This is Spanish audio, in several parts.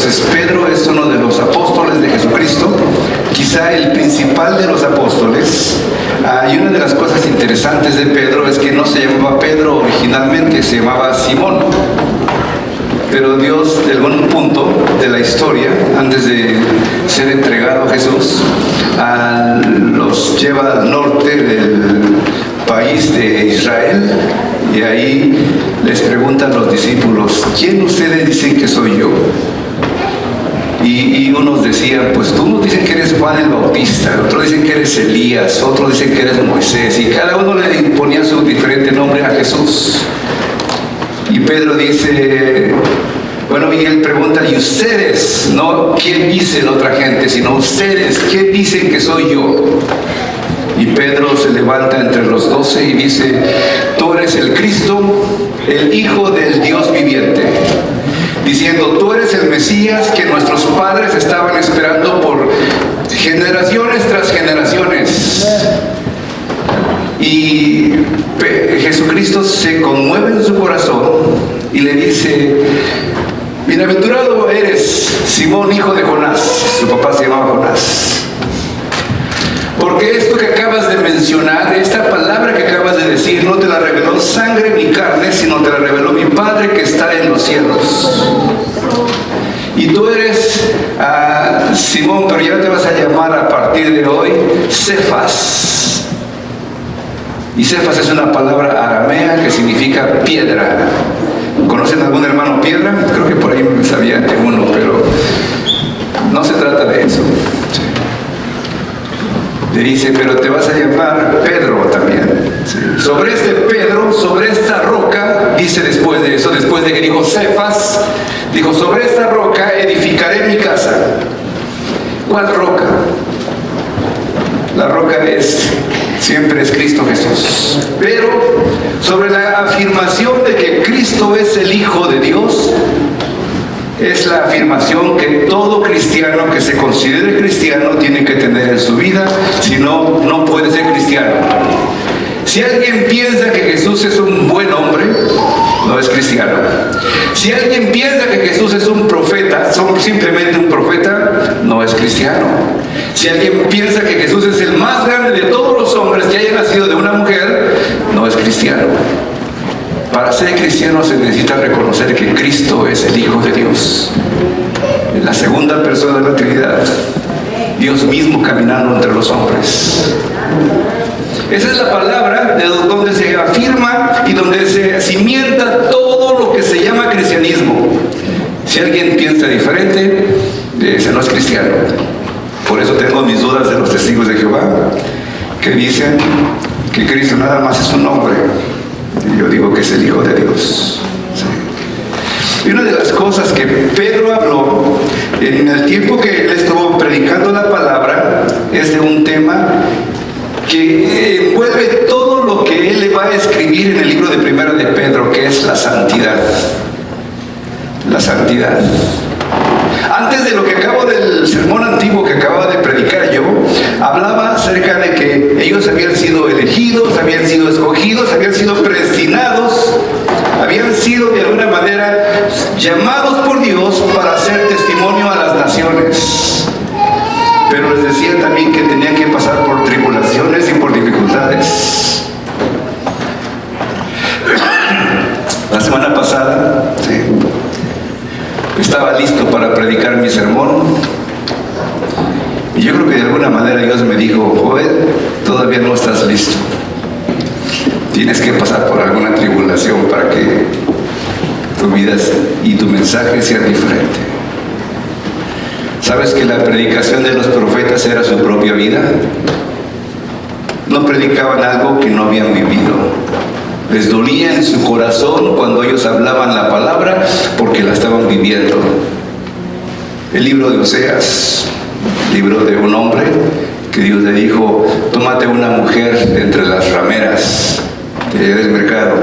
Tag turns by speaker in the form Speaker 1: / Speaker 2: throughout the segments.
Speaker 1: Entonces Pedro es uno de los apóstoles de Jesucristo, quizá el principal de los apóstoles. Y una de las cosas interesantes de Pedro es que no se llamaba Pedro originalmente, se llamaba Simón. Pero Dios, en algún punto de la historia, antes de ser entregado a Jesús, los lleva al norte del país de Israel, y ahí les preguntan los discípulos: ¿quién ustedes dicen que soy yo? Y unos decían: pues tú nos dicen que eres Juan el Bautista, otros dicen que eres Elías, otros dicen que eres Moisés, y cada uno le ponía su diferente nombre a Jesús. Y Pedro dice, bueno, y él pregunta: ¿y ustedes? No quién dicen otra gente, sino ustedes, ¿quién dicen que soy yo? Y Pedro se levanta entre los 12 y dice: tú eres el Cristo, el Hijo del Dios viviente. Diciendo: tú eres el Mesías que nuestros padres estaban esperando por generaciones tras generaciones. Y Jesucristo se conmueve en su corazón y le dice: bienaventurado eres, Simón, hijo de Jonás. Su papá se llamaba Jonás. Porque esto que acabas de mencionar, esta palabra que acabas de decir, no te la reveló sangre ni carne, sino te la reveló mi Padre que está en los cielos. Y tú eres Simón, pero ya te vas a llamar a partir de hoy Cefas. Y Cefas es una palabra aramea que significa piedra. ¿Conocen algún hermano piedra? Creo que por ahí me sabía de uno, pero no se trata de eso. Le dice: pero te vas a llamar Pedro también. Sí. Sobre este Pedro, sobre esta roca, dice después de eso, después de que dijo Cefas, dijo: sobre esta roca edificaré mi casa. ¿Cuál roca? La roca siempre es Cristo Jesús. Pero sobre la afirmación de que Cristo es el Hijo de Dios, es la afirmación que todo cristiano que se considere cristiano tiene que tener en su vida, si no, no puede ser cristiano. Si alguien piensa que Jesús es un buen hombre, no es cristiano. Si alguien piensa que Jesús es un profeta, simplemente un profeta, no es cristiano. Si alguien piensa que Jesús es el más grande de todos los hombres que haya nacido de una mujer, no es cristiano. Para ser cristiano se necesita reconocer que Cristo es el Hijo de Dios, la segunda persona de la Trinidad, Dios mismo caminando entre los hombres. Esa es la palabra de donde se afirma y donde se cimienta todo lo que se llama cristianismo. Si alguien piensa diferente, ese no es cristiano. Por eso tengo mis dudas de los testigos de Jehová, que dicen que Cristo nada más es un hombre. Y yo digo que es el Hijo de Dios. Sí. Y una de las cosas que Pedro habló en el tiempo que él estuvo predicando la palabra es de un tema que envuelve todo lo que él le va a escribir en el libro de Primera de Pedro, que es la santidad. La santidad. Antes de lo que acabo del sermón antiguo que acababa de predicar yo, hablaba acerca de que ellos habían sido elegidos, habían sido escogidos, habían sido predestinados, habían sido de alguna manera llamados por Dios para hacer testimonio a las naciones. Pero les decía también que tenían que pasar por tribulaciones y por dificultades. La semana pasada, sí, estaba listo para predicar mi sermón y yo creo que de alguna manera Dios me dijo: Joel, todavía no estás listo, tienes que pasar por alguna tribulación para que tu vida y tu mensaje sean diferentes. ¿Sabes que la predicación de los profetas era su propia vida? No predicaban algo que no habían vivido. Les dolía en su corazón cuando ellos hablaban la palabra porque la estaban viviendo. El libro de Oseas, libro de un hombre que Dios le dijo: tómate una mujer de entre las rameras del mercado,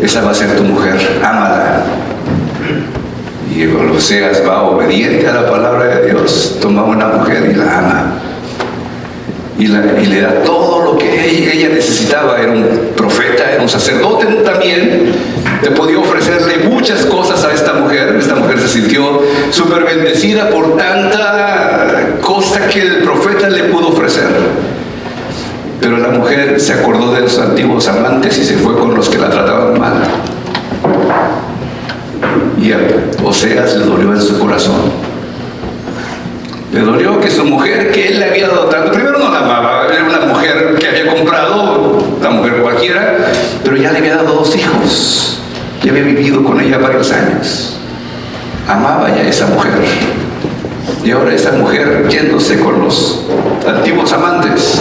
Speaker 1: esa va a ser tu mujer, ámala. Y Oseas va obediente a la palabra de Dios, toma una mujer y la ama. Y le da todo lo que ella necesitaba. Era un profeta, era un sacerdote también, podía ofrecerle muchas cosas a esta mujer. Esta mujer se sintió súper bendecida por tanta cosa que el profeta le pudo ofrecer. Pero la mujer se acordó de los antiguos amantes y se fue con los que la trataban mal. Y a Oseas le dolió en su corazón. Le dolió que su mujer, que él le había dado tanto, primero no la amaba, era una mujer que había comprado, una mujer cualquiera, pero ya le había dado 2 hijos, ya había vivido con ella varios años. Amaba ya a esa mujer. Y ahora esa mujer yéndose con los antiguos amantes.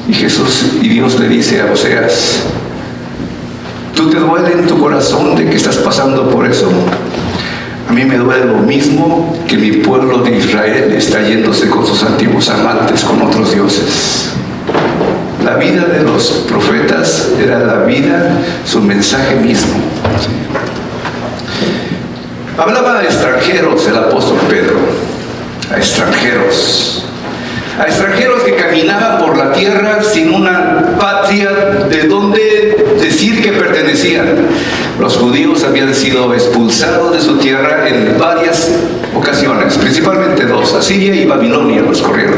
Speaker 1: Y Dios le dice a Oseas: ¿tú te duele en tu corazón de que estás pasando por eso? A mí me duele lo mismo que mi pueblo de Israel está yéndose con sus antiguos amantes, con otros dioses. La vida de los profetas era la vida, su mensaje mismo. Hablaba a extranjeros el apóstol Pedro, a extranjeros que caminaban por la tierra sin una patria de donde decir que pertenecían. Los judíos habían sido expulsados de su tierra en varias ocasiones, principalmente 2, Asiria y Babilonia los corrieron.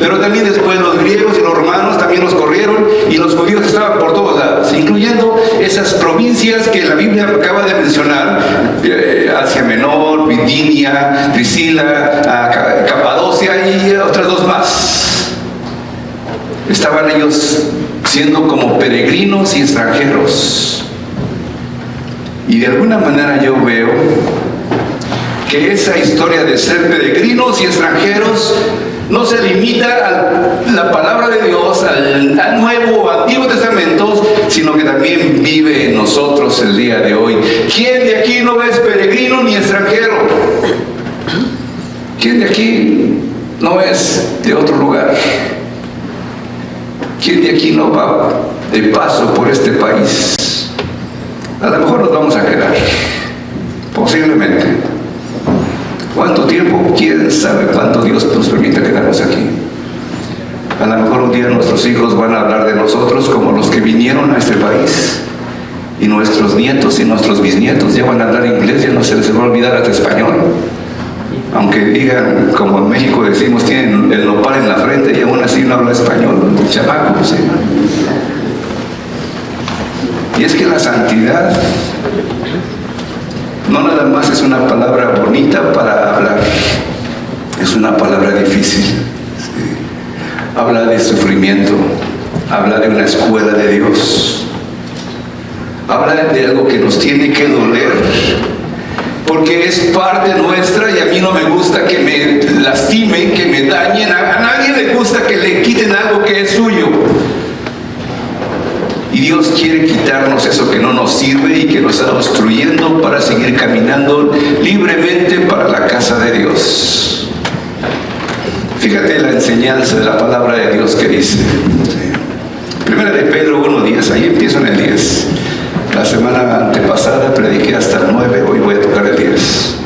Speaker 1: Pero también después los griegos y los romanos también los corrieron, y los judíos estaban por todos lados, incluyendo esas provincias que la Biblia acaba de mencionar: Asia Menor, Bitinia, Priscila, Capadocia y otras 2 más. Estaban ellos siendo como peregrinos y extranjeros. Y de alguna manera yo veo que esa historia de ser peregrinos y extranjeros no se limita a la palabra de Dios, al Nuevo o Antiguo Testamento, sino que también vive en nosotros el día de hoy. ¿Quién de aquí no es peregrino ni extranjero? ¿Quién de aquí no es de otro lugar? ¿Quién de aquí no va de paso por este país? A lo mejor nos vamos a quedar, posiblemente. ¿Cuánto tiempo? ¿Quién sabe cuánto Dios nos permite quedarnos aquí? A lo mejor un día nuestros hijos van a hablar de nosotros como los que vinieron a este país, y nuestros nietos y nuestros bisnietos ya van a hablar inglés, ya no se les va a olvidar hasta español. Aunque digan, como en México decimos, tienen el nopal en la frente y aún así no habla español, chamaco, ¿sí? Y es que la santidad no nada más es una palabra bonita para hablar, es una palabra difícil. ¿Sí? Habla de sufrimiento, habla de una escuela de Dios, habla de algo que nos tiene que doler, porque es parte nuestra, y a mí no me gusta que me lastimen, que me dañen. A nadie le gusta que le quiten algo que es suyo. Y Dios quiere quitarnos eso que no nos sirve y que nos está obstruyendo para seguir caminando libremente para la casa de Dios. Fíjate la enseñanza de la palabra de Dios que dice. Primera de Pedro 1:10, ahí empiezo en el 10. La semana antepasada prediqué hasta el 9, hoy voy a tocar el 10.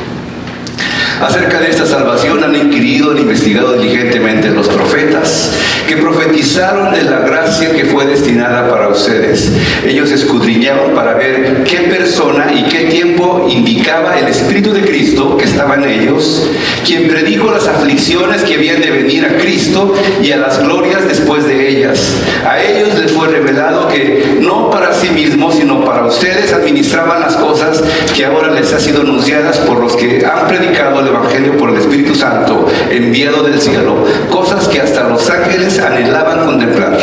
Speaker 1: Acerca de esta salvación han inquirido, han investigado diligentemente los profetas que profetizaron de la gracia que fue destinada para ustedes. Ellos escudriñaron para ver qué persona y qué tiempo indicaba el Espíritu de Cristo que estaba en ellos, quien predijo las aflicciones que habían de venir a Cristo y a las glorias después de ellas. A ellos les fue revelado que no para sí mismos, sino para ustedes administraban las cosas que ahora les han sido anunciadas por los que han predicado el Evangelio por el Espíritu Santo enviado del cielo, cosas que hasta los ángeles anhelaban contemplar.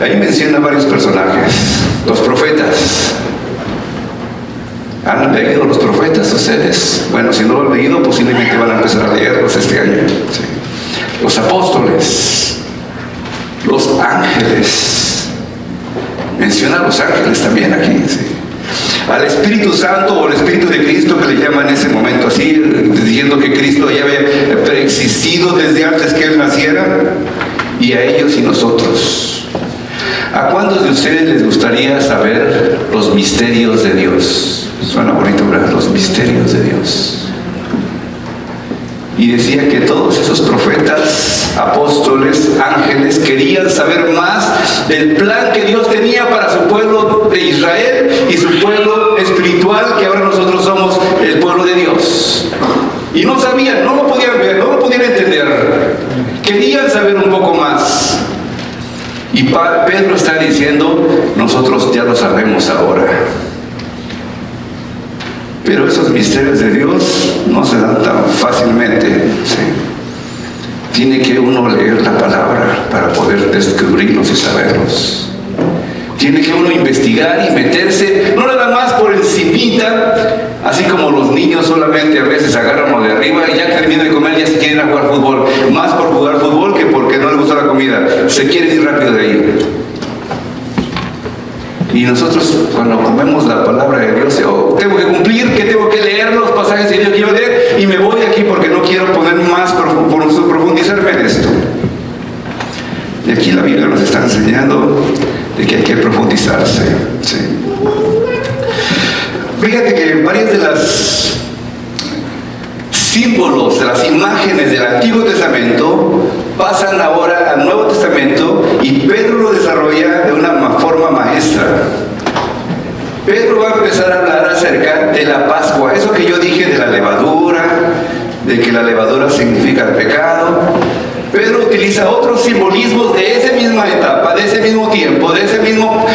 Speaker 1: Ahí menciona varios personajes. Los profetas. ¿Han leído los profetas ustedes? Bueno, si no lo han leído, posiblemente van a empezar a leerlos este año. Sí. Los apóstoles, los ángeles. Menciona a los ángeles también aquí. Sí. Al Espíritu Santo o el Espíritu de Cristo, que le llaman en ese momento así, diciendo que Cristo ya había preexistido desde antes que Él naciera, y a ellos y nosotros. ¿A cuántos de ustedes les gustaría saber los misterios de Dios? Suena bonito, ¿verdad? Los misterios de Dios. y decía que todos esos profetas, apóstoles, ángeles querían saber más del plan que Dios tenía para su pueblo de Israel y su pueblo espiritual, que ahora nosotros somos el pueblo de Dios. Y no sabían, no lo podían ver, no lo podían entender. Querían saber un poco más. Y Pedro está diciendo, nosotros ya lo sabemos ahora. Pero esos misterios de Dios no se dan tan fácilmente, ¿sí? Tiene que uno leer la palabra para poder descubrirlos y saberlos. Tiene que uno investigar y meterse, no nada más por encimita, así como los niños solamente a veces agarran lo de arriba y ya que terminan de comer ya se quieren ir a jugar fútbol. Más por jugar fútbol que porque no les gusta la comida. Se quieren ir rápido de ahí. Y nosotros cuando comemos la palabra de Dios, tengo que cumplir, que tengo que leer los pasajes que yo quiero leer y me voy aquí porque no quiero poner más, profundizarme en esto. Y aquí la Biblia nos está enseñando de que hay que profundizarse. ¿Sí? Fíjate que varias de las símbolos, de las imágenes del Antiguo Testamento pasan ahora al Nuevo Testamento y Pedro lo desarrolla de una forma maestra. Pedro va a empezar a hablar acerca de la Pascua, eso que yo dije de la levadura, de que la levadura significa el pecado. Pedro utiliza otros simbolismos de esa misma etapa, de ese mismo tiempo, de esa misma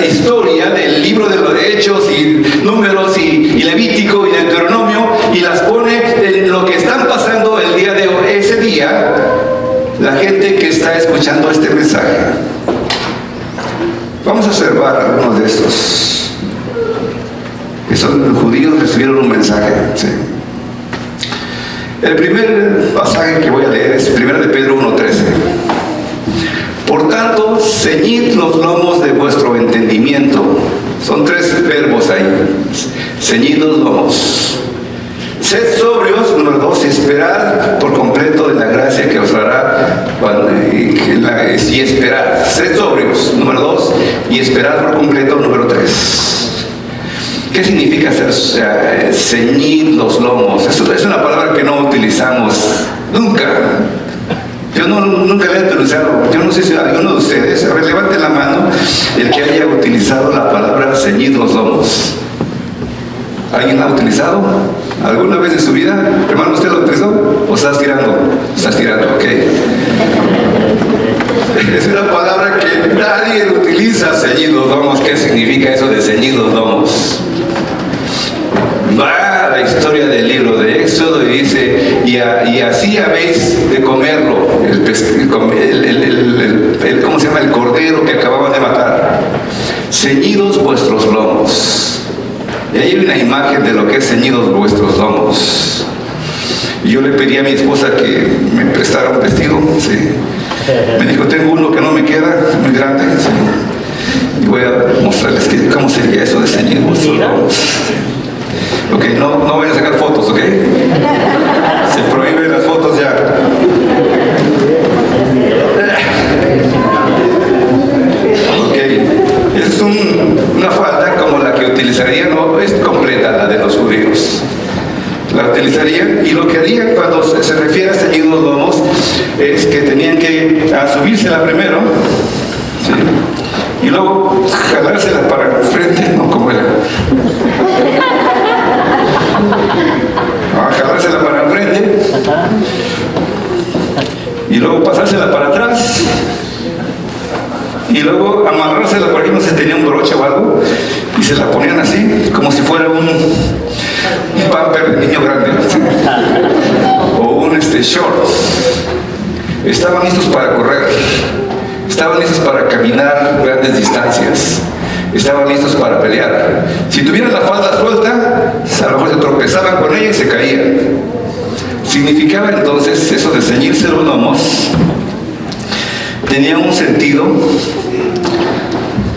Speaker 1: historia del libro de los Hechos y Números y Levítico y Deuteronomio, y las pone en lo que están pasando el día de hoy, ese día, la gente que está escuchando este mensaje. Vamos a observar algunos de estos. Que son los judíos, recibieron un mensaje. ¿Sí? El primer pasaje que voy a leer es 1 de Pedro 1:13. Por tanto, ceñid los lomos de vuestro entendimiento. Son 3 verbos ahí. Ceñid los lomos. Sed sobrios, número 2, y esperad por completo de la gracia que os dará, y esperad. Sed sobrios, número 2, y esperad por completo, número 3. ¿Qué significa ceñir los lomos? Eso es una palabra que no utilizamos nunca. Yo nunca la he utilizado. Yo no sé si alguno de ustedes, a ver, levanten la mano el que haya utilizado la palabra ceñir los lomos. ¿Alguien la ha utilizado alguna vez en su vida? Hermano, ¿usted lo utilizó? ¿O estás tirando? Estás tirando, ok. Es una palabra que nadie utiliza, ceñir los lomos. ¿Qué significa eso de ceñir los lomos? Va la historia del libro de Éxodo y dice, y así habéis de comerlo, ¿cómo se llama? El cordero que acababan de matar. Ceñidos vuestros lomos. Y ahí hay una imagen de lo que es ceñidos vuestros lomos. Y yo le pedí a mi esposa que me prestara un vestido. ¿Sí? Me dijo, tengo uno que no me queda, muy grande. ¿Sí? Y voy a mostrarles cómo sería eso de ceñir vuestros lomos. Ok, no voy a sacar fotos, ok. Se prohíben las fotos ya. Ok, es una falda como la que utilizarían, no es completa la de los judíos. La utilizarían y lo que harían cuando se refiere a ceñir los lomos es que tenían que subírsela primero, ¿sí? Y luego jalársela para el frente, ¿no? Como era. Jalársela para el frente y luego pasársela para atrás y luego amarrársela por ahí, no sé si tenía un broche o algo, y se la ponían así como si fuera un pamper de niño grande, ¿sí? O un short. Estaban listos para correr, estaban listos para caminar grandes distancias, estaban listos para pelear. Si tuvieran la falda suelta, a lo mejor se tropezaban con ella y se caían. Significaba entonces eso de ceñirse los lomos, tenía un sentido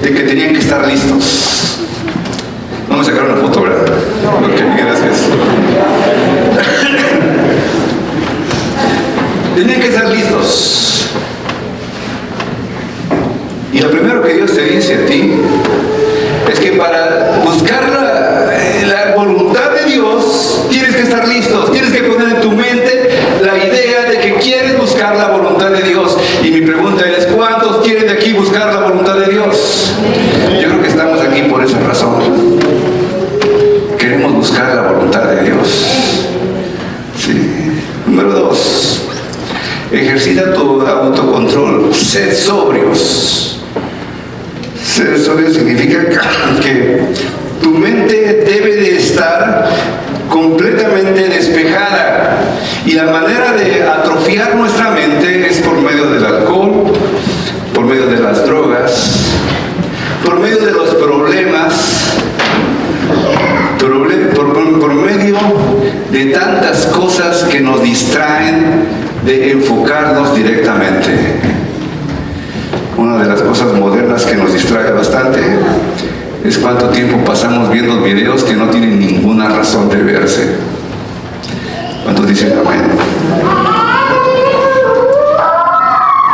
Speaker 1: de que tenían que estar listos. No me sacaron la foto, ¿verdad? Ok, gracias. Tenían que estar listos. Y lo primero que Dios te dice a ti es que para buscar la voluntad de Dios tienes que estar listos, tienes que poner en tu mente debemos buscar la voluntad de Dios. Sí. Número 2. Ejercita tu autocontrol. Sed sobrios. Ser sobrio significa que tu mente debe de estar completamente despejada. Y la manera de atrofiar nuestra mente es por medio del alcohol, por medio de las drogas, por medio de los problemas, por medio de tantas cosas que nos distraen de enfocarnos directamente. Una de las cosas modernas que nos distrae bastante es cuánto tiempo pasamos viendo videos que no tienen ninguna razón de verse. ¿Cuántos dicen amén?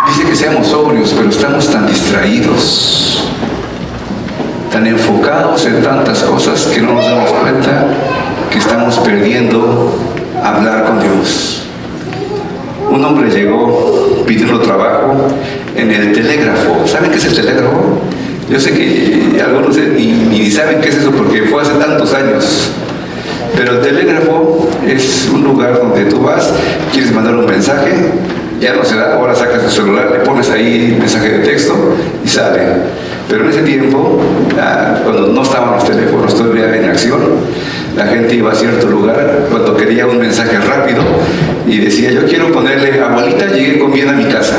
Speaker 1: Dice que seamos sobrios, pero estamos tan distraídos, tan enfocados en tantas cosas que no nos damos cuenta que estamos perdiendo hablar con Dios. Un hombre llegó pidiendo trabajo en el telégrafo. ¿Saben qué es el telégrafo? Yo sé que algunos ni saben qué es eso porque fue hace tantos años. Pero el telégrafo es un lugar donde tú vas, quieres mandar un mensaje, ya no se da, ahora sacas tu celular, le pones ahí mensaje de texto y sale. Pero en ese tiempo, cuando no estaban los teléfonos todavía en acción, la gente iba a cierto lugar cuando quería un mensaje rápido y decía, yo quiero ponerle, abuelita, llegué con bien a mi casa.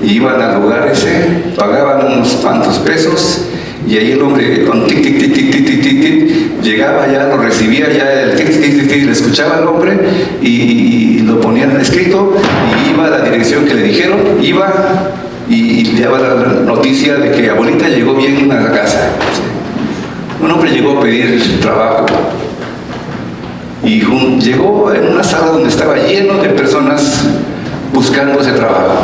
Speaker 1: Y iban al lugar ese, pagaban unos cuantos pesos y ahí el hombre con tic, tic, tic, tic, tic, tic, tic, tic, llegaba ya, lo recibía ya, el tic, tic, tic, tic, le escuchaba al hombre y lo ponían escrito y iba a la dirección que le dijeron, iba y le daba la noticia de que abuelita llegó bien a la casa. Un hombre llegó a pedir trabajo y llegó en una sala donde estaba lleno de personas buscando ese trabajo.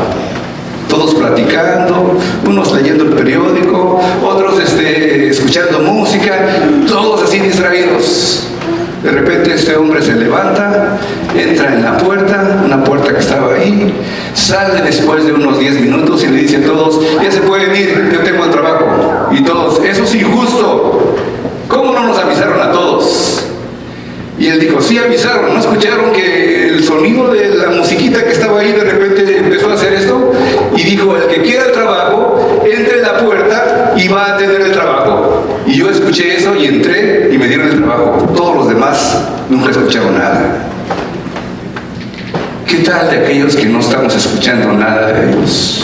Speaker 1: Todos platicando, unos leyendo el periódico, otros escuchando música, todos así distraídos. De repente este hombre se levanta, entra en la puerta, una puerta que estaba ahí, sale después de unos 10 minutos y le dice a todos, ya se pueden ir, yo tengo el trabajo. Y todos, eso es injusto, ¿cómo no nos avisaron a todos? Y él dijo, sí avisaron, ¿no escucharon que el sonido de la musiquita que estaba ahí de repente empezó a hacer esto? Y dijo, el que quiera el trabajo, entre en la puerta y va a tener el trabajo. Y yo escuché eso y entré y me dieron el trabajo. Todos los demás nunca escucharon nada. ¿Qué tal de aquellos que no estamos escuchando nada de Dios?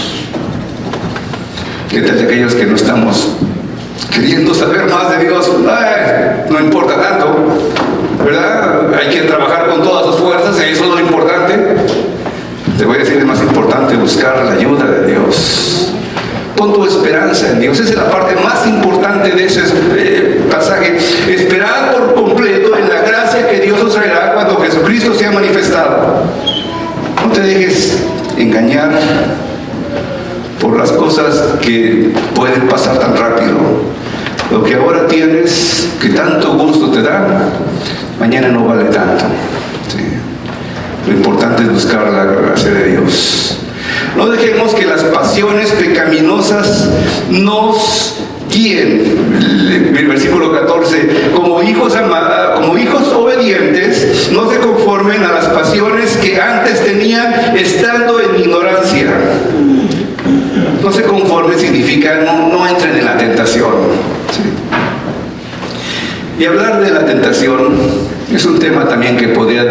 Speaker 1: ¿Qué tal de aquellos que no estamos queriendo saber más de Dios? Ay, no importa tanto, ¿verdad? Hay que trabajar con todas sus fuerzas, eso es lo importante. Te voy a decir, es más importante buscar la ayuda de Dios. Pon tu esperanza en Dios. Esa es la parte más importante de ese pasaje. Esperar por completo en la gracia que Dios os traerá cuando Jesucristo sea manifestado. No te dejes engañar por las cosas que pueden pasar tan rápido. Lo que ahora tienes, que tanto gusto te da, mañana no vale tanto. ¿Sí? Lo importante es buscar la gracia de Dios. No dejemos que las pasiones pecaminosas nos guíen. El versículo 14, como hijos obedientes, no se conformen a las pasiones que antes tenían estando en ignorancia. No se conformen significa no entren en la tentación. ¿Sí? Y hablar de la tentación es un tema también que podría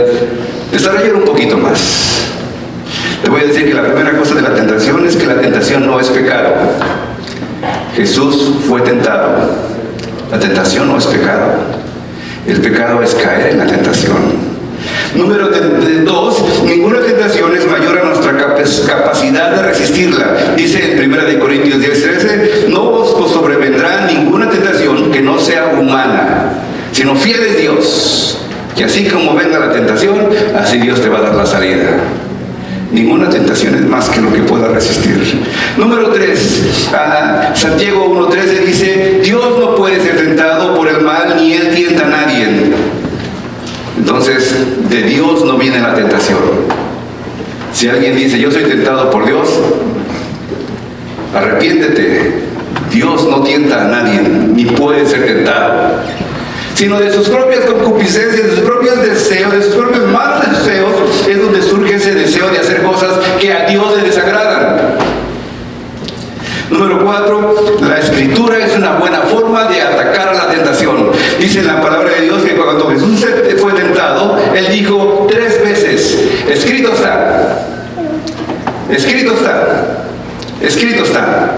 Speaker 1: desarrollar un poquito más. Te voy a decir que la primera cosa de la tentación es que la tentación no es pecado. Jesús fue tentado. La tentación no es pecado. El pecado es caer en la tentación. Número 2, ninguna tentación es mayor a nuestra capacidad de resistirla. Dice en 1 Corintios 10:13, no os sobrevendrá ninguna tentación que no sea humana, sino fiel es Dios. Y así como venga la tentación, así Dios te va a dar la salida. Ninguna tentación es más que lo que pueda resistir. Número 3, Santiago 1:13 dice, Dios no puede ser tentado por el mal, ni Él tienta a nadie. Entonces, de Dios no viene la tentación. Si alguien dice, yo soy tentado por Dios, arrepiéntete. Dios no tienta a nadie, ni puede ser tentado. sino de sus propias concupiscencias, de sus propios deseos, de sus propios malos deseos, es donde surge ese deseo de hacer cosas que a Dios le desagradan. Número 4, la escritura es una buena forma de atacar a la tentación. Dice en la palabra de Dios que cuando Jesús fue tentado, Él dijo 3 veces, escrito está, escrito está, escrito está.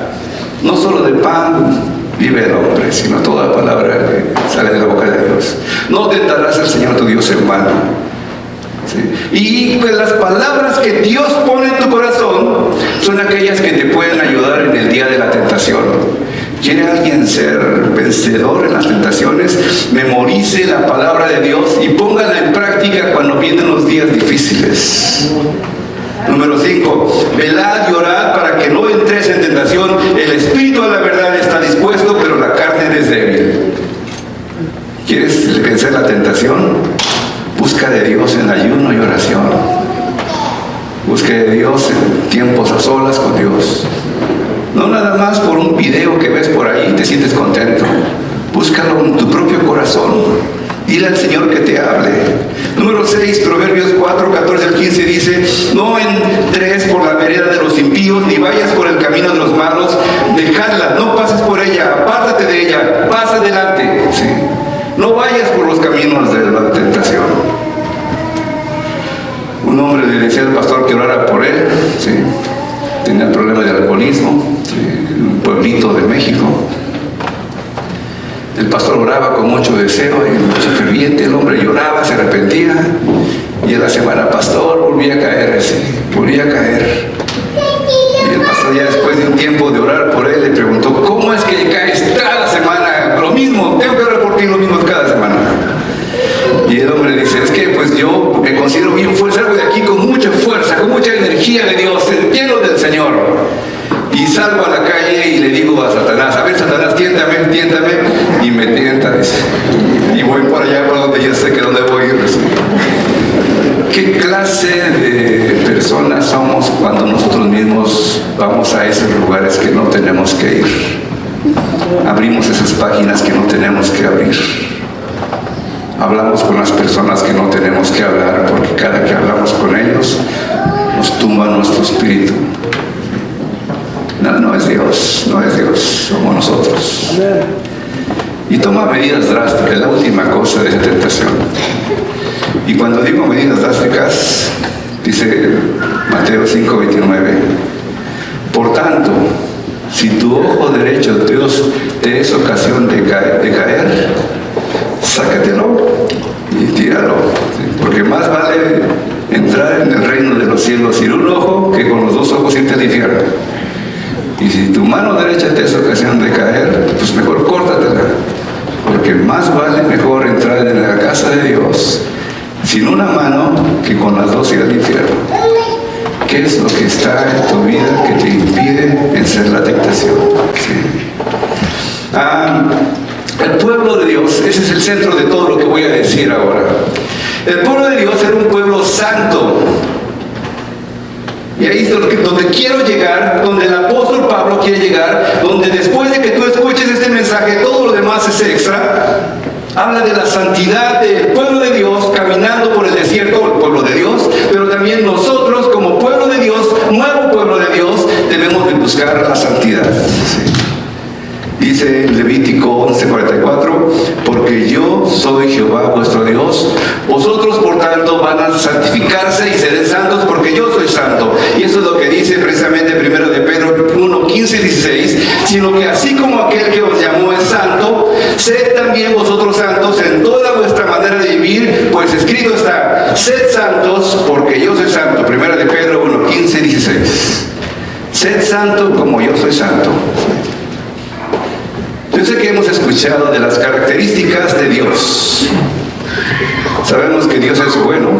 Speaker 1: No solo de pan vive el hombre, sino toda palabra que sale de la boca de Dios. No tentarás al Señor tu Dios en vano. ¿Sí? Y pues las palabras que Dios pone en tu corazón son aquellas que te pueden ayudar en el día de la tentación. ¿Quiere alguien ser vencedor en las tentaciones? Memorice la palabra de Dios y póngala en práctica cuando vienen los días difíciles. Número 5, velad y orad para que no entres en tentación. El espíritu a la verdad está dispuesto, pero la carne es débil. ¿Quieres vencer la tentación? Busca de Dios en ayuno y oración. Busca de Dios en tiempos a solas con Dios. No nada más por un video que ves por ahí y te sientes contento. Búscalo en tu propio corazón. Dile al Señor que te hable. Número 6, Proverbios 4, 14 al 15 dice: no entres por la vereda de los impíos, ni vayas por el camino de los malos. Dejadla, no pases por ella, apártate de ella, pasa adelante. ¿Sí? No vayas por los caminos de la tentación. Un hombre le decía al pastor que orara por él. ¿Sí? Tenía problemas de alcoholismo, ¿sí? En un pueblito de México. El pastor oraba con mucho deseo y mucho ferviente. El hombre lloraba, se arrepentía, y en la semana, pastor, volvía a caer, ¿sí? Volvía a caer. Y el pastor, ya después de un tiempo de orar por él, le preguntó: ¿cómo es que caes cada semana? Lo mismo, tengo que orar por ti lo mismo cada semana. Y el hombre dice: es que pues yo me considero bien fuerte, salgo de aquí con mucha fuerza, con mucha energía de Dios, lleno del Señor. Y salgo a la calle y le digo a Satanás: a ver, Satanás, tiéntame, tiéntame. Y me tienta, dice. Y voy por allá por donde yo sé que dónde voy a ir. ¿Qué clase de personas somos cuando nosotros mismos vamos a esos lugares que no tenemos que ir? Abrimos esas páginas que no tenemos que abrir. Hablamos con las personas que no tenemos que hablar, porque cada que hablamos con ellos nos tumba nuestro espíritu. No es Dios, no es Dios, somos nosotros. Y toma medidas drásticas, la última cosa de esa tentación. Y cuando digo medidas drásticas, dice Mateo 5:29, por tanto, si tu ojo derecho Dios te es ocasión de caer, sácatelo y tíralo, porque más vale entrar en el reino de los cielos sin un ojo que con los 2 ojos irte al infierno. Y si tu mano derecha te es ocasión de caer, pues mejor córtatela, porque más vale mejor entrar en la casa de Dios sin una mano que con las 2 ir al infierno. ¿Qué es lo que está en tu vida que te impide vencer la tentación? ¿Sí? El pueblo de Dios, ese es el centro de todo lo que voy a decir ahora. El pueblo de Dios era un pueblo santo. Y ahí es donde quiero llegar, donde el apóstol Pablo quiere llegar, donde después de que tú escuches este mensaje, todo lo demás es extra. Habla de la santidad del pueblo de Dios caminando por el desierto, el pueblo de Dios, pero también nosotros como pueblo de Dios, nuevo pueblo de Dios, debemos de buscar la santidad. Sí. Dice en Levítico 11:44, porque yo soy Jehová vuestro Dios, vosotros por tanto van a santificarse y seré santos porque yo soy santo. Y eso es lo que dice precisamente 1 de Pedro 1:15-16, sino que así como aquel que os llamó es santo, sed también vosotros santos en toda vuestra manera de vivir, pues escrito está: sed santos porque yo soy santo. 1 de Pedro 1:15-16. Sed santo como yo soy santo. Yo sé que hemos escuchado de las características de Dios. Sabemos que Dios es bueno.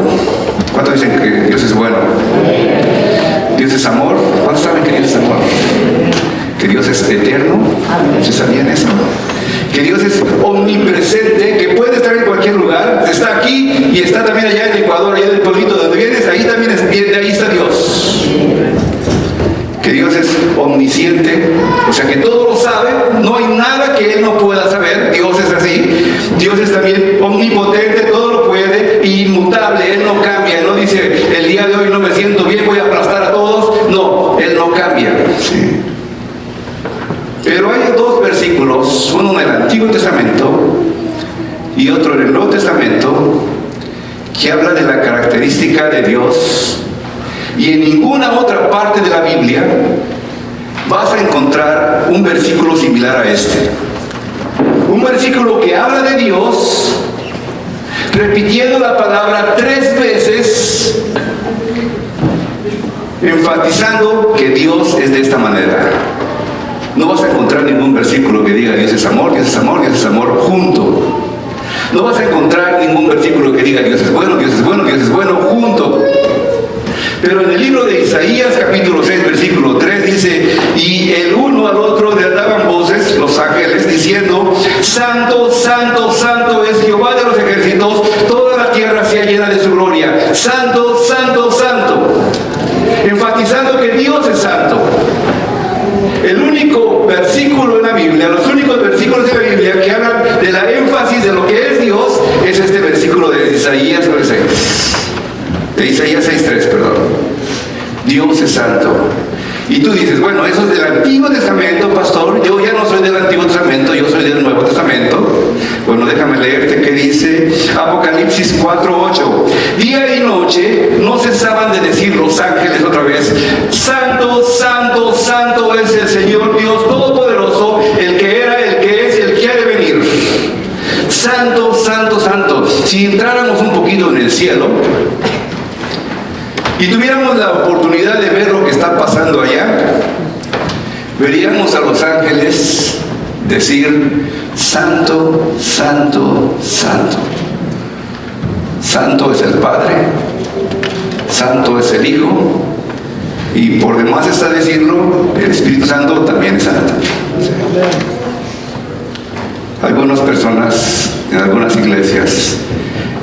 Speaker 1: ¿Cuántos dicen que Dios es bueno? Dios es amor. ¿Cuántos saben que Dios es amor? Que Dios es eterno. ¿Sí sabían eso? Que Dios es omnipresente, que puede estar en cualquier lugar. Está aquí y está también allá en Ecuador, allá en el pueblito donde vienes. Ahí también de ahí está Dios. Que Dios es omnisciente, o sea que todo lo sabe, no hay nada que Él no pueda saber. Dios es así. Dios es también omnipotente, todo lo puede, inmutable, Él no cambia, no dice, el día de hoy no me siento bien, voy a aplastar a todos. No, Él no cambia. Sí. Pero hay dos versículos, uno en el Antiguo Testamento y otro en el Nuevo Testamento, que habla de la característica de Dios, y en ninguna otra parte de la Biblia vas a encontrar un versículo similar a este. Un versículo que habla de Dios, repitiendo la palabra 3 veces, enfatizando que Dios es de esta manera. No vas a encontrar ningún versículo que diga Dios es amor, Dios es amor, Dios es amor, junto. No vas a encontrar ningún versículo que diga Dios es bueno, Dios es bueno, Dios es bueno, junto. Pero en el libro de Isaías, capítulo 6, versículo 3, dice, y el uno al otro le daban voces, los ángeles, diciendo, Santo, Santo, Santo es Jehová de los ejércitos, toda la tierra sea llena de su gloria. Santo, Santo, Santo. Enfatizando que Dios es santo. El único versículo en la Biblia, los únicos versículos de la Biblia que hablan de la énfasis de lo que es Dios, es este versículo de Isaías 6. De Isaías 6:3, perdón. Dios es santo. Y tú dices, bueno, eso es del Antiguo Testamento, pastor. Yo ya no soy del Antiguo Testamento, yo soy del Nuevo Testamento. Bueno, déjame leerte que dice Apocalipsis 4:8. Día y noche no cesaban de decir los ángeles otra vez, Santo, Santo, Santo es el Señor Dios Todopoderoso, el que era, el que es y el que ha de venir. Santo, Santo, Santo. Si entráramos un poquito en el cielo y tuviéramos la oportunidad de ver lo que está pasando allá, veríamos a los ángeles decir, Santo, Santo, Santo. Santo es el Padre, Santo es el Hijo, y por demás está decirlo, el Espíritu Santo también es santo. Algunas personas en algunas iglesias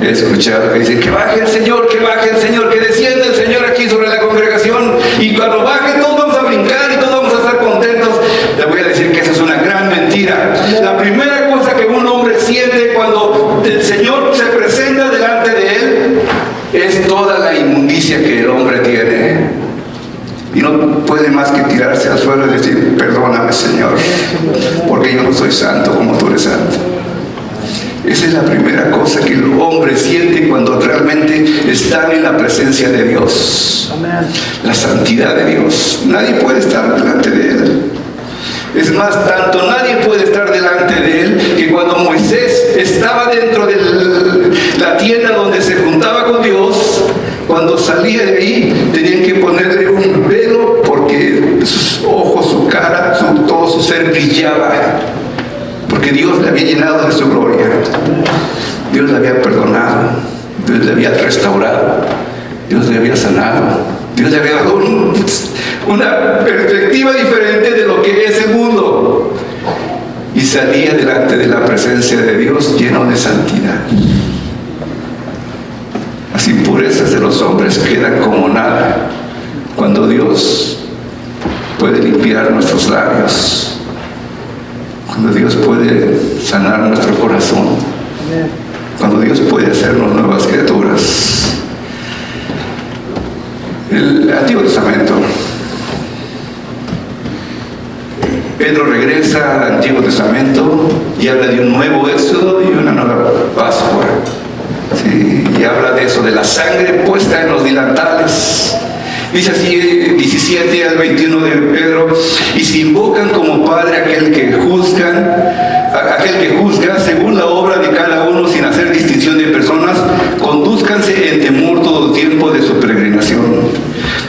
Speaker 1: he escuchado que dicen que baje el Señor, que descienda el Señor aquí sobre la congregación, y cuando baje todos vamos a brincar y todos vamos a estar contentos. Le voy a decir que esa es una gran mentira. La primera cosa que un hombre siente cuando el Señor se presenta delante de él es toda la inmundicia que el hombre tiene. Y no puede más que tirarse al suelo y decir, perdóname, Señor, porque yo no soy santo como tú eres santo. Esa es la primera cosa que el hombre siente cuando realmente está en la presencia de Dios. La santidad de Dios. Nadie puede estar delante de Él. Es más, tanto nadie puede estar delante de Él, que cuando Moisés estaba dentro de la tienda donde se juntaba con Dios, cuando salía de ahí, tenían que ponerle un velo porque sus ojos, su cara, todo su ser brillaba. Porque Dios le había llenado de su gloria. Dios le había perdonado. Dios le había restaurado. Dios le había sanado. Dios le había dado una perspectiva diferente de lo que es el mundo. Y salía delante de la presencia de Dios lleno de santidad. Las impurezas de los hombres quedan como nada cuando Dios puede limpiar nuestros labios. Cuando Dios puede sanar nuestro corazón, cuando Dios puede hacernos nuevas criaturas. El Antiguo Testamento. Pedro regresa al Antiguo Testamento y habla de un nuevo éxodo y una nueva Pascua. Sí, y habla de eso, de la sangre puesta en los delantales. Dice así, 17 al 21 de Pedro, y si invocan como Padre aquel que juzga según la obra de cada uno sin hacer distinción de personas, condúzcanse en temor todo el tiempo de su peregrinación.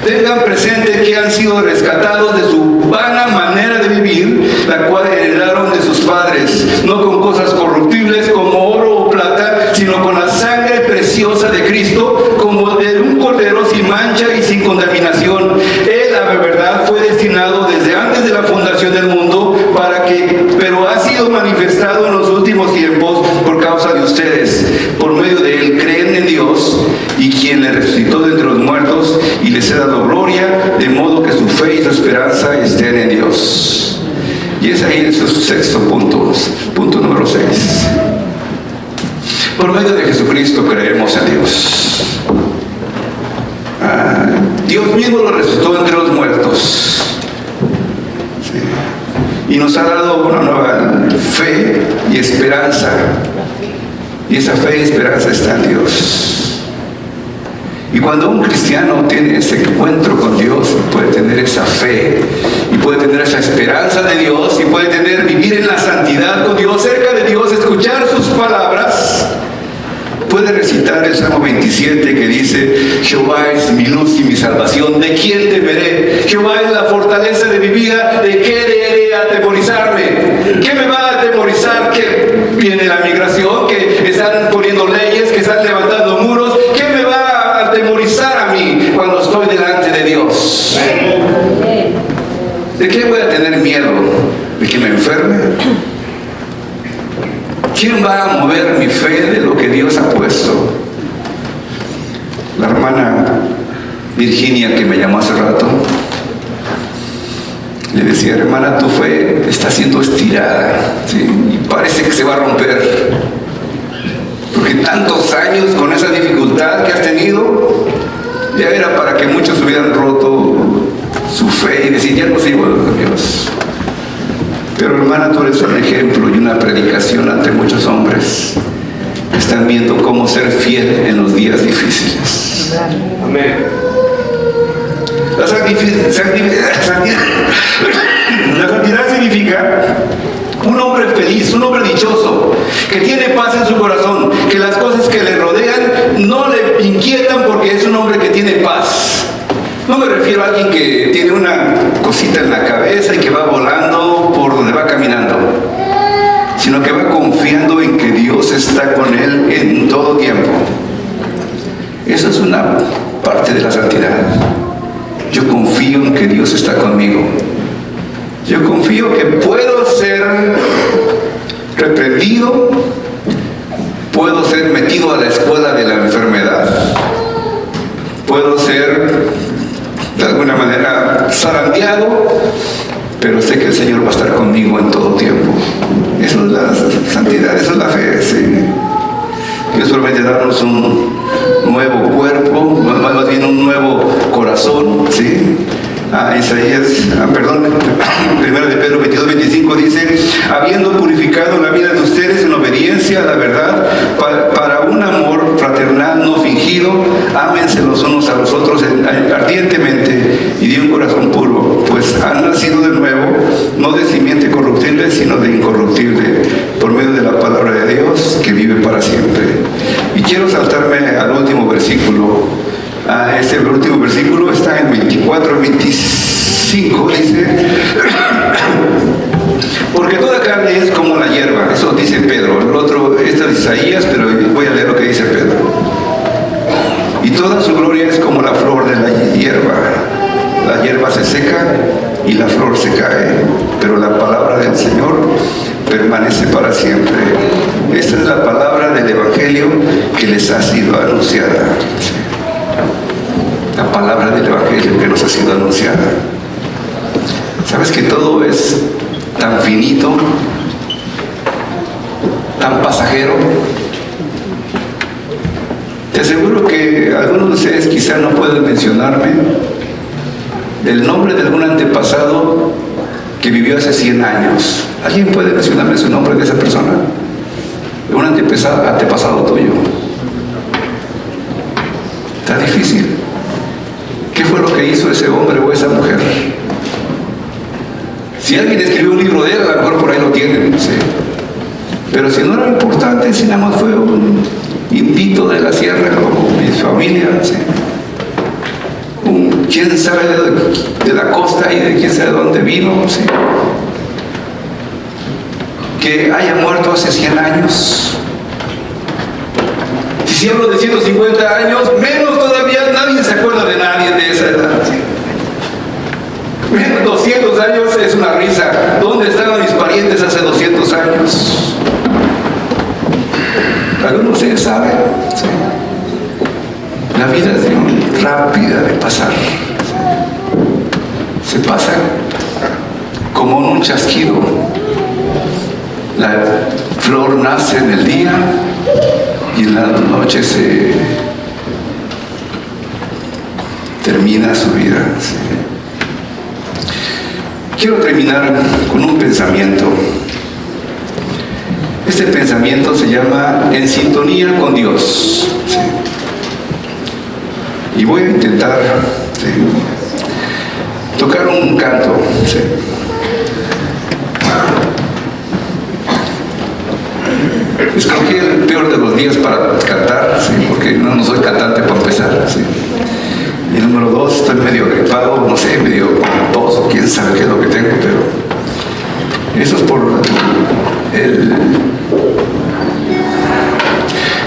Speaker 1: Tengan presente que han sido rescatados de su vana manera de vivir, la cual heredaron de sus padres, no con cosas corruptibles como oro o plata, sino con la sangre preciosa de Cristo, como de un cordero sin mancha y sin contaminación. Él, a la verdad, fue destinado desde antes de la fundación del mundo, pero ha sido manifestado en los últimos tiempos por causa de ustedes. Por medio de él creen en Dios, y quien le resucitó de entre los muertos y les ha dado gloria, de modo que su fe y su esperanza estén en Dios. Y es ahí su sexto punto, punto número 6. Por medio de Jesucristo creemos en Dios. Dios mismo lo resucitó entre los muertos. Sí. Y nos ha dado una nueva fe y esperanza. Y esa fe y esperanza está en Dios. Y cuando un cristiano tiene ese encuentro con Dios, puede tener esa fe, y puede tener esa esperanza de Dios, y puede vivir en la santidad con Dios, cerca de Dios, escuchar sus palabras, puede recitar el Salmo 27 que dice: Jehová es mi luz y mi salvación, ¿de quién temeré? Jehová es la fortaleza de mi vida, ¿de qué deberé atemorizarme? ¿Qué me va a atemorizar? Que viene la migración, que están poniendo leyes, que están levantando muros. ¿Qué me va a atemorizar a mí cuando estoy delante de Dios? ¿De qué voy a tener miedo? ¿De que me enferme? ¿Quién va a mover mi fe de lo que Dios ha puesto? La hermana Virginia, que me llamó hace rato, le decía: hermana, tu fe está siendo estirada, ¿sí? Y parece que se va a romper, porque tantos años con esa dificultad que has tenido, ya era para que muchos hubieran roto su fe y decir: ya no sigo a Dios. Pero hermana, tú eres un ejemplo y una predicación ante muchos hombres que están viendo cómo ser fiel en los días difíciles. Amén. La santidad significa un hombre feliz, un hombre dichoso, que tiene paz en su corazón, que las cosas que le rodean no le inquietan porque es un hombre que tiene paz. No me refiero a alguien que tiene una cosita en la cabeza y que va volando por donde va caminando, sino que va confiando en que Dios está con él en todo tiempo. Eso es una parte de la santidad. Yo confío en que Dios está conmigo. Yo confío que puedo ser reprendido, puedo ser metido a la escuela de la enfermedad, puedo ser de alguna manera zarandeado, pero sé que el Señor va a estar conmigo en todo tiempo. Eso es la santidad, eso es la fe, sí. Dios promete darnos un nuevo cuerpo, más bien un nuevo corazón, ¿sí? Isaías, 1 de Pedro 22-25 dice: habiendo purificado la vida de ustedes en obediencia a la verdad, para un amor fraternal no fingido, ámense los unos a los otros ardientemente y de un corazón puro, pues han nacido de nuevo, no de simiente corruptible, sino de incorruptible, por medio de la palabra de Dios que vive para siempre. Y quiero saltarme al último versículo. Este último versículo está en 24-25, dice: porque toda carne es como la hierba. Eso dice Pedro. El otro, esto es Isaías, pero voy a leer lo que dice Pedro. Y toda su gloria es como la flor de la hierba. La hierba se seca y la flor se cae, pero la palabra del Señor permanece para siempre. Esta es la palabra del Evangelio que les ha sido anunciada. La palabra del Evangelio que nos ha sido anunciada. ¿Sabes que todo es tan finito, tan pasajero? Te aseguro que algunos de ustedes quizá no pueden mencionarme el nombre de algún antepasado que vivió hace 100 años. ¿Alguien puede mencionarme su nombre de esa persona? Un antepasado tuyo. Está difícil. ¿Qué fue lo que hizo ese hombre o esa mujer? Si alguien escribió un libro de él, a lo mejor por ahí lo tienen, ¿sí? Pero si no era importante, si nada más fue un indito de la sierra como mi familia, ¿sí? Quién sabe de la costa y de quién sabe de dónde vino, ¿sí? Que haya muerto hace 100 años. Si hablo de 150 años, menos todavía, nadie se acuerda de nadie de esa edad. Menos 200 años es una risa. ¿Dónde estaban mis parientes hace 200 años? Algunos de ustedes saben. ¿Sí? La vida es rápida de pasar. ¿Sí? Se pasa como en un chasquido. La flor nace en el día y en la noche se termina su vida. ¿Sí? Quiero terminar con un pensamiento. Este pensamiento se llama En sintonía con Dios. ¿Sí? Y voy a intentar, ¿sí?, tocar un canto. ¿Sí? Escogí el peor de los días para cantar, ¿sí?, porque no soy cantante para empezar. ¿Sí? Y número 2, estoy medio gripado, no sé, medio tos o quién sabe qué es lo que tengo, pero eso es por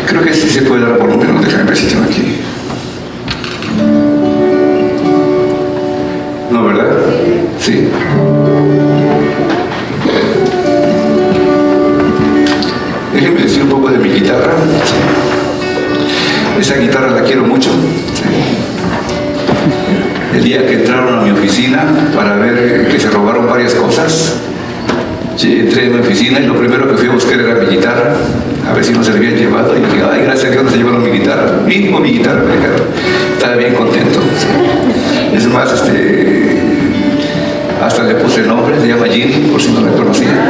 Speaker 1: creo que sí se puede dar por lo menos. Déjame ver si tengo aquí. ¿No, verdad? Sí. Déjenme decir un poco de mi guitarra. Sí. Esa guitarra la quiero mucho. Sí. El día que entraron a mi oficina para ver que se robaron varias cosas, entré en mi oficina y lo primero que fui a buscar era mi guitarra, a ver si no se la habían llevado. Y dije, ay, gracias a Dios no se llevaron mi guitarra. Mínimo mi guitarra, me quedo. Estaba bien contento. Sí. Es más, hasta le puse el nombre, se llama Ginny, por si no la conocía.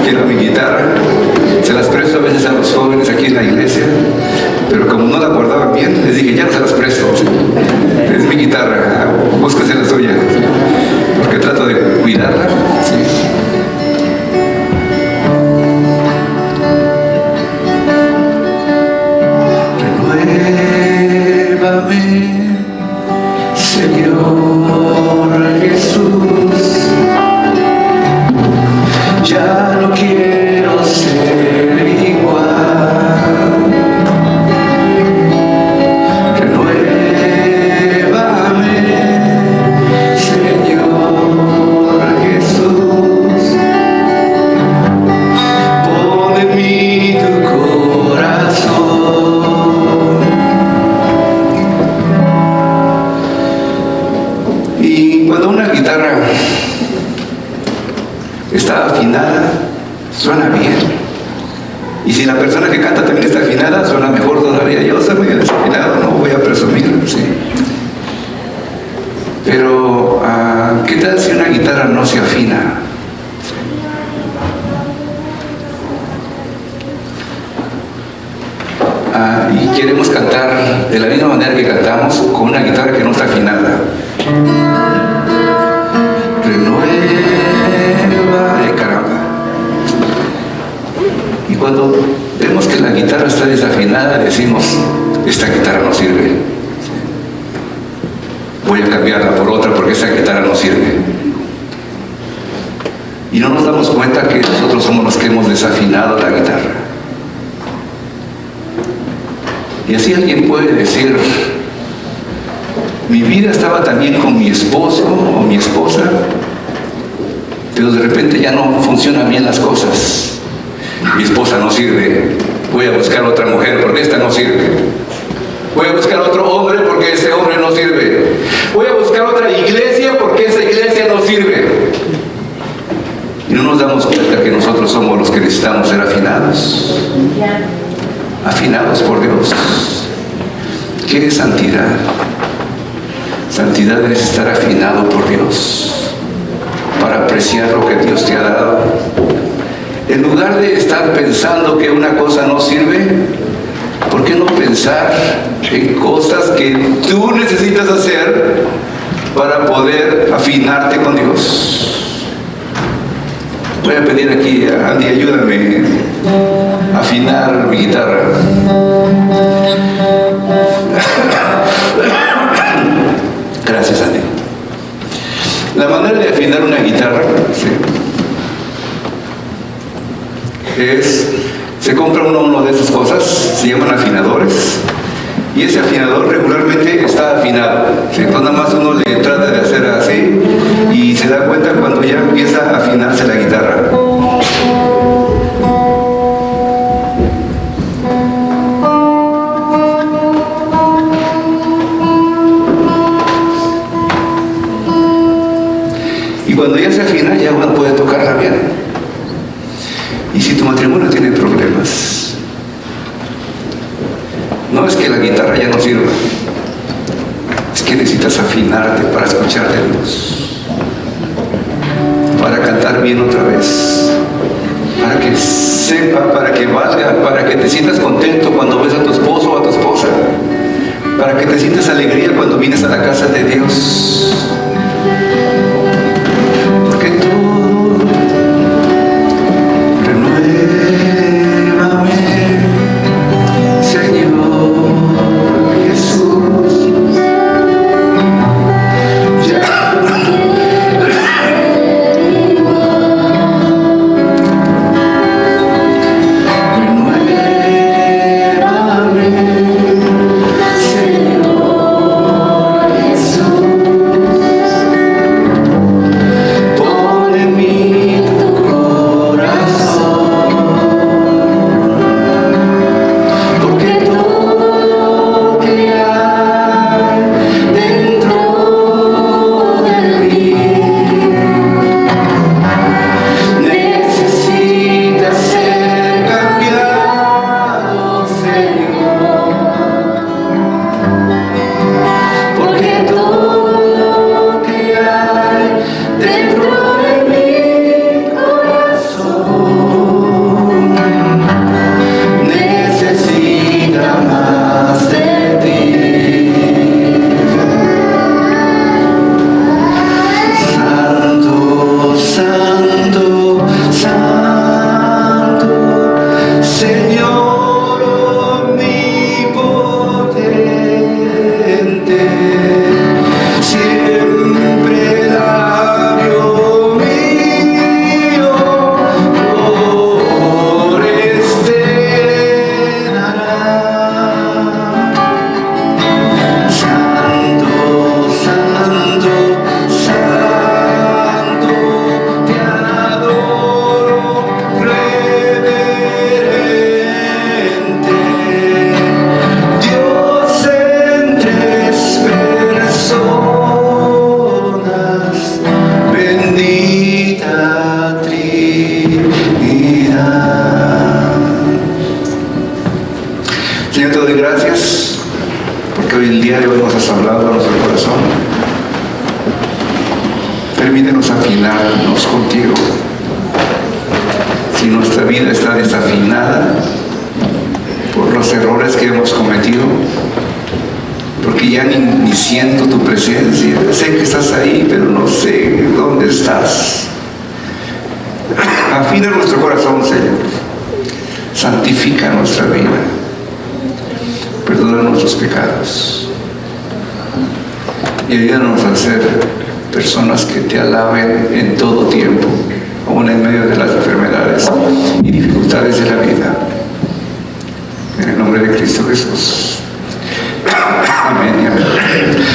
Speaker 1: Quiero mi guitarra, se las presto a veces a los jóvenes aquí en la iglesia, pero como no la guardaban bien, les dije, ya no se las presto. Es mi guitarra, búsquese la suya, porque trato de cuidarla. ¿Sí? Renuévame, Señor Jesús, ya no quiero ser igual. Renuévame, Señor Jesús, pon en mí tu corazón. Y cuando una guitarra está afinada, suena bien. Y si la persona que canta también está afinada, suena mejor todavía. Yo soy muy desafinado, no voy a presumir, ¿sí? Pero, ¿qué tal si una guitarra no se afina? Y queremos cantar de la misma manera que cantamos con una guitarra que no está afinada. Caramba. Y cuando vemos que la guitarra está desafinada, decimos, esta guitarra no sirve. Voy a cambiarla por otra porque esta guitarra no sirve. Y no nos damos cuenta que nosotros somos los que hemos desafinado la guitarra. Y así alguien puede decir, mi vida estaba también con mi esposo o mi esposa, pero de repente ya no funcionan bien las cosas. Mi esposa no sirve, voy a buscar otra mujer porque esta no sirve. Voy a buscar otro hombre porque este hombre no sirve. Voy a buscar otra iglesia porque esta iglesia no sirve. Y no nos damos cuenta que nosotros somos los que necesitamos ser afinados. Afinados por Dios. ¿Qué es santidad? Santidad es estar afinado por Dios para apreciar lo que Dios te ha dado. En lugar de estar pensando que una cosa no sirve, ¿por qué no pensar en cosas que tú necesitas hacer para poder afinarte con Dios? Voy a pedir aquí a Andy, ayúdame a afinar mi guitarra. Gracias, Andy. La manera de afinar una guitarra, ¿sí?, se compra uno de esas cosas, se llaman afinadores, y ese afinador regularmente está afinado, ¿sí? Entonces nada más uno le trata de hacer así y se da cuenta cuando ya empieza a afinarse la guitarra. Y cuando ya se afina, ya uno puede tocarla bien. Y si tu matrimonio tiene problemas. No es que la guitarra ya no sirva, es que necesitas afinarte para escuchar de Dios, para cantar bien otra vez, para que sepa, para que valga, para que te sientas contento cuando ves a tu esposo o a tu esposa, para que te sientas alegría cuando vienes a la casa de Dios. Porque todo renuévame, Señor Jesús. Señor, te doy gracias porque hoy el día de hoy nos has hablado a nuestro corazón. Permítenos afinarnos contigo. Si nuestra vida está desafinada por los errores que hemos cometido, porque ya ni siento tu presencia, sé que estás ahí, pero no sé dónde estás. Afina nuestro corazón, Señor. Santifica nuestra vida. Perdona nuestros pecados. Y ayúdanos a ser personas que te alaben en todo tiempo, aún en medio de las enfermedades y dificultades de la vida. En el nombre de Cristo Jesús.